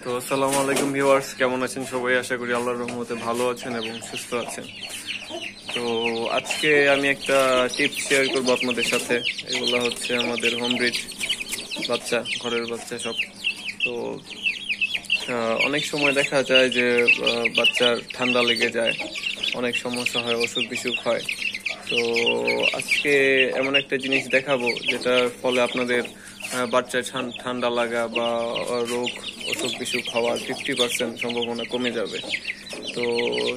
তো আসসালামু আলাইকুম ভিউয়ার্স, কেমন আছেন সবাই? আশা করি আল্লাহর রহমতে ভালো আছেন এবং সুস্থ আছেন। তো আজকে আমি একটা টিপস শেয়ার করবো আপনাদের সাথে। এগুলো হচ্ছে আমাদের হোম ব্রিড বাচ্চা, ঘরের বাচ্চা সব। তো অনেক সময় দেখা যায় যে বাচ্চার ঠান্ডা লেগে যায়, অনেক সমস্যা হয়, অসুখ বিসুখ হয়। তো আজকে এমন একটা জিনিস দেখাবো যেটার ফলে আপনাদের বাচ্চার ঠান্ডা লাগা বা রোগ অসুখ বিসুখ হওয়ার 50% সম্ভাবনা কমে যাবে। তো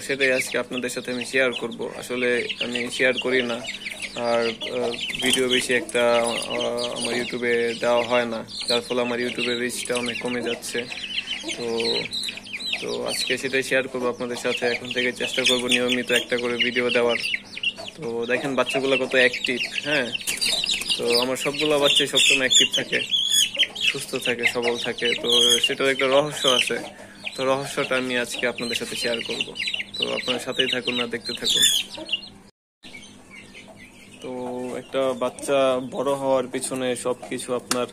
সেটাই আজকে আপনাদের সাথে আমি শেয়ার করব। আসলে আমি শেয়ার করি না, আর ভিডিও বেশি একটা আমার ইউটিউবে দেওয়া হয় না, যার ফলে আমার ইউটিউবের রিচটা অনেক কমে যাচ্ছে। তো তো আজকে সেটাই শেয়ার করবো আপনাদের সাথে। এখন থেকে চেষ্টা করব নিয়মিত একটা করে ভিডিও দেওয়ার। তো দেখেন বাচ্চাগুলো কত অ্যাক্টিভ। হ্যাঁ, তো আমার সবগুলো বাচ্চাই সবসময় অ্যাক্টিভ থাকে, সুস্থ থাকে, সবল থাকে। তো সেটার একটা রহস্য আছে। তো রহস্যটা আমি আজকে আপনাদের সাথে শেয়ার করব। তো আপনার সাথেই থাকুন, না দেখতে থাকুন। তো একটা বাচ্চা বড় হওয়ার পিছনে সবকিছু আপনার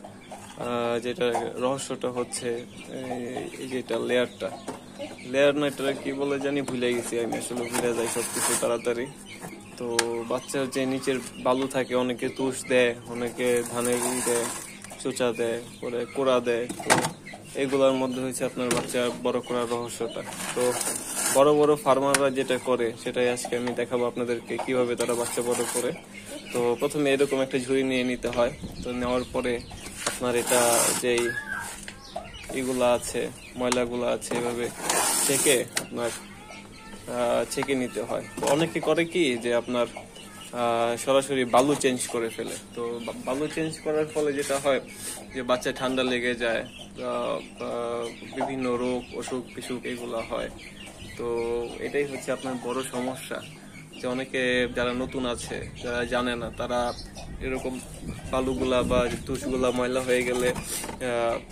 যেটা রহস্যটা হচ্ছে এই যেটা লেয়ার না, এটা কি বলে জানি, ভুলে গেছি আমি। আসলে ভুলে যাই সবকিছু তাড়াতাড়ি। তো বাচ্চার যে নিচের বালু থাকে, অনেকে তুষ দেয়, অনেকে ধানের দেয়, চোচা দেয়, পরে কোড়া দেয়। তো এগুলোর মধ্যে হচ্ছে আপনার বাচ্চা বড় করার রহস্যটা। তো বড় বড় ফার্মাররা যেটা করে সেটাই আজকে আমি দেখাবো আপনাদেরকে, কিভাবে তারা বাচ্চা বড় করে। তো প্রথমে এরকম একটা ঝুড়ি নিয়ে নিতে হয়। তো নেওয়ার পরে আপনার এটা যেই এগুলা আছে, ময়লাগুলা আছে, এভাবে ছেঁকে আপনার ছেঁকে নিতে হয়। তো অনেকে করে কি যে আপনার সরাসরি বালু চেঞ্জ করে ফেলে। তো বালু চেঞ্জ করার ফলে যেটা হয় যে বাচ্চা ঠান্ডা লেগে যায়, বিভিন্ন রোগ অসুখ বিসুখ এগুলো হয়। তো এটাই হচ্ছে আপনার বড় সমস্যা, যে অনেকে যারা নতুন আছে, যারা জানে না, তারা এরকম বালুগুলা বা তুষগুলা ময়লা হয়ে গেলে,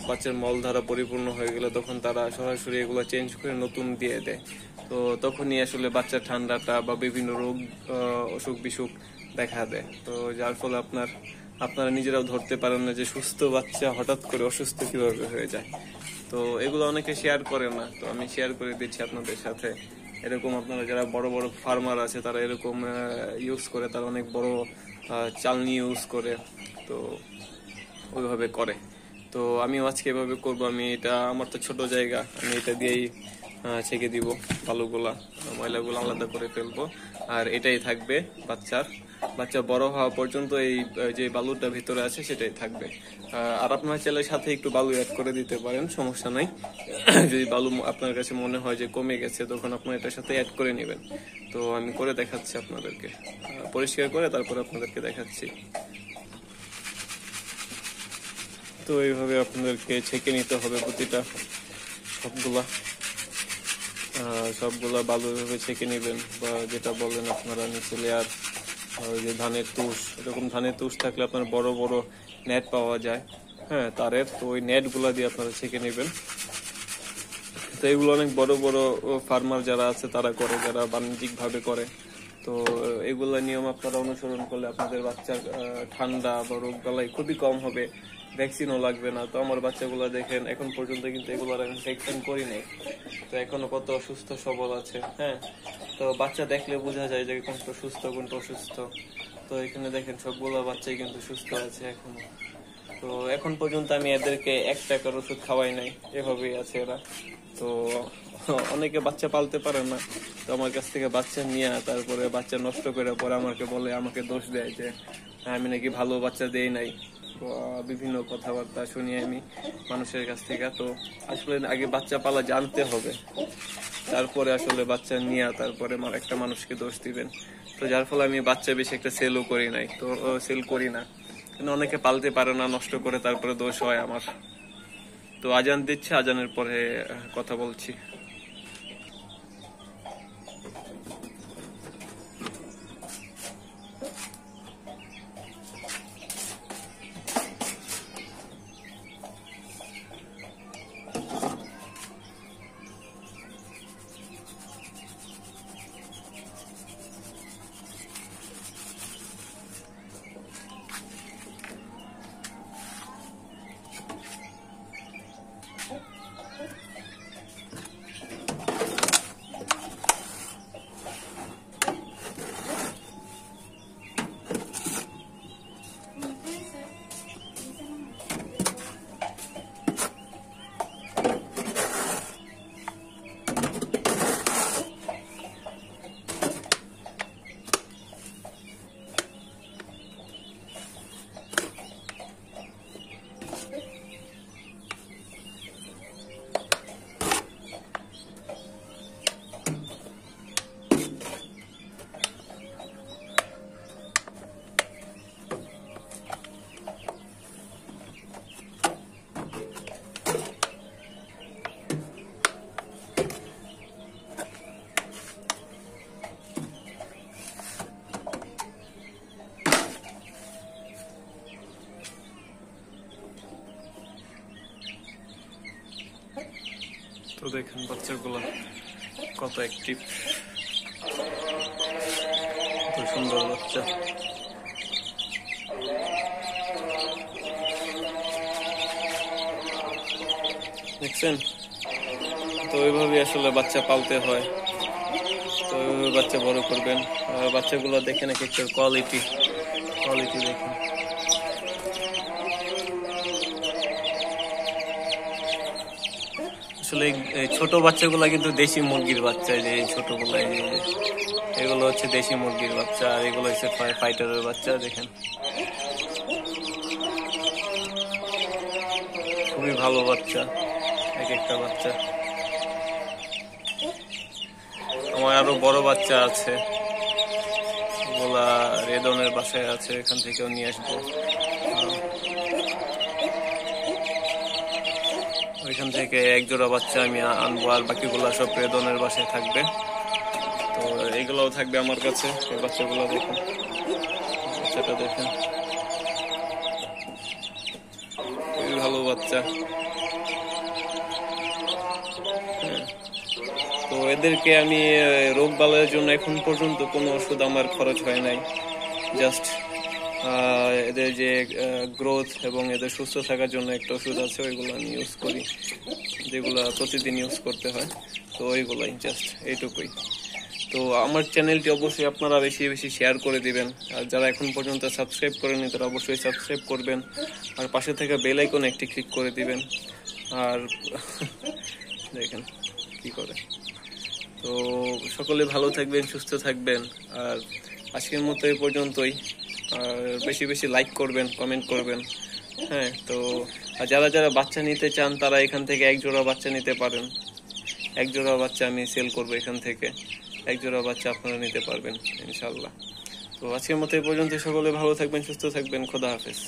বাচ্চার মল ধারা পরিপূর্ণ হয়ে গেলে, তখন তারা সরাসরি এগুলো চেঞ্জ করে নতুন দিয়ে দেয়। তো তখনই আসলে বাচ্চার ঠান্ডাটা বা বিভিন্ন রোগ অসুখ বিসুখ দেখা দেয়। তো যার ফলে আপনারা নিজেরাও ধরতে পারেন না যে সুস্থ বাচ্চা হঠাৎ করে অসুস্থ কিভাবে হয়ে যায়। তো এগুলো অনেকে শেয়ার করে না, তো আমি শেয়ার করে দিচ্ছি আপনাদের সাথে। এরকম আপনারা যারা বড় বড় ফার্মার আছে, তারা এরকম ইউজ করে, তারা অনেক বড় চালনি ইউজ করে। তো ওইভাবে করে। তো আমিও আজকে এভাবে করবো। আমি এটা, আমার তো ছোট জায়গা, আমি এটা দিয়েই ছেঁকে দিব বালুগুলা, ময়লাগুলো আলাদা করে ফেলবো। আর এটাই থাকবে বাচ্চা বড় হওয়া পর্যন্ত। এই যে বালুটা ভিতরে আছে সেটাই থাকবে। আর আপনার চাইলে সাথে একটু বালু অ্যাড করে দিতে পারেন, সমস্যা নাই। যদি বালু আপনার কাছে মনে হয় যে কমে গেছে, তখন আপনার এটার সাথে অ্যাড করে নেবেন। তো আমি করে দেখাচ্ছি আপনাদেরকে, পরিষ্কার করে তারপরে আপনাদেরকে দেখাচ্ছি। তো এইভাবে আপনাদেরকে ছেঁকে নিতে হবে প্রতিটা, সবগুলা বালু এভাবে ছেঁকে নেবেন। বা যেটা বলেন আপনারা নিচে লেয়ার, ওই যে ধানের তুষ, এরকম ধানের তুষ থাকলে আপনার বড় বড় নেট পাওয়া যায়, হ্যাঁ, তারের। তো ওই নেট গুলা দিয়ে আপনারা ছেঁকে নেবেন। তো এগুলো অনেক বড় বড় ফার্মার যারা আছে তারা করে, যারা বাণিজ্যিক ভাবে করে। তো এগুলা নিয়ম আপনারা অনুসরণ করলে আপনাদের বাচ্চার ঠান্ডা বা রোগ বালাই খুবই কম হবে, ভ্যাকসিনও লাগবে না। তো আমার বাচ্চাগুলো দেখেন, এখন পর্যন্ত কিন্তু এগুলোর আমি ভ্যাকসিন করি নাই। তো এখনো কত সুস্থ সবল আছে। হ্যাঁ, তো বাচ্চা দেখলে বোঝা যায় যে কোনটা সুস্থ কোনটা অসুস্থ। তো এখানে দেখেন সবগুলো বাচ্চাই কিন্তু সুস্থ আছে এখনো। তো এখন পর্যন্ত আমি এদেরকে 1 টাকার ওষুধ খাওয়াই নাই, এভাবেই আছে এরা। তো অনেকে বাচ্চা পালতে পারে না, তো আমার কাছ থেকে বাচ্চা নিয়ে তারপরে বাচ্চা নষ্ট করে পরে আমাকে বলে, আমাকে দোষ দেয় যে আমি নাকি ভালো বাচ্চা দেই নাই। বিভিন্ন কথাবার্তা শুনি আমি মানুষের কাছ থেকে। তো আসলে আগে বাচ্চা পালা জানতে হবে, তারপরে আসলে বাচ্চা নিয়ে তারপরে একটা মানুষকে দোষ দিবেন। তো যার ফলে আমি বাচ্চা বেশি একটা সেলও করি নাই, তো সেল করি না। কিন্তু অনেকে পালতে পারে না, নষ্ট করে, তারপরে দোষ হয় আমার। তো আজান দিচ্ছে, আজানের পরে কথা বলছি। তো দেখেন বাচ্চাগুলো কত অ্যাক্টিভ, কত সুন্দর বাচ্চা। দেখছেন, তো ওইভাবে আসলে বাচ্চা পালতে হয়, তো ওইভাবে বাচ্চা বড় করবেন। আর বাচ্চাগুলো দেখেন এক একটা কোয়ালিটি দেখেন। আসলে এই ছোট বাচ্চাগুলা কিন্তু দেশি মুরগির বাচ্চা, যে এই ছোটগুলা এগুলো হচ্ছে দেশি মুরগির বাচ্চা, আর এগুলো হচ্ছে ফাইটারের বাচ্চা। দেখেন খুবই ভালো বাচ্চা এক একটা বাচ্চা। আমার আরো বড় বাচ্চা আছে, ওগুলা রেদনের বাসায় আছে, এখান থেকেও নিয়ে আসবো। ওইখান থেকে এক জোড়া বাচ্চা আমি আনবো, আর বাকিগুলা সব রেদনের বাসায় থাকবে। তো এগুলোও থাকবে আমার কাছে। এই বাচ্চাগুলো দেখুন, বাচ্চাটা দেখেন খুবই ভালো বাচ্চা। তো এদেরকে আমি রোগ বালাইয়ের জন্য এখন পর্যন্ত কোনো ওষুধ আমার খরচ হয় নাই। জাস্ট এদের যে গ্রোথ এবং এদের সুস্থ থাকার জন্য একটা ওষুধ আছে, ওইগুলো আমি ইউজ করি, যেগুলো প্রতিদিন ইউজ করতে হয়। তো ওইগুলাই, জাস্ট এইটুকুই। তো আমার চ্যানেলটি অবশ্যই আপনারা বেশি বেশি শেয়ার করে দিবেন, আর যারা এখন পর্যন্ত সাবস্ক্রাইব করেনি তারা অবশ্যই সাবস্ক্রাইব করবেন, আর পাশে থেকে বেল আইকন একটি ক্লিক করে দিবেন। আর দেখেন কি করে। তো সকলে ভালো থাকবেন, সুস্থ থাকবেন, আর আজকের মতো এই পর্যন্তই। আর বেশি বেশি লাইক করবেন, কমেন্ট করবেন। হ্যাঁ, তো যারা যারা বাচ্চা নিতে চান তারা এখান থেকে এক জোড়া বাচ্চা নিতে পারেন। এক জোড়া বাচ্চা আমি সেল করবো এখান থেকে, এক জোড়া বাচ্চা আপনারা নিতে পারবেন ইনশাল্লাহ। তো আজকের মতো এই পর্যন্ত, সকলে ভালো থাকবেন, সুস্থ থাকবেন। খোদা হাফেজ।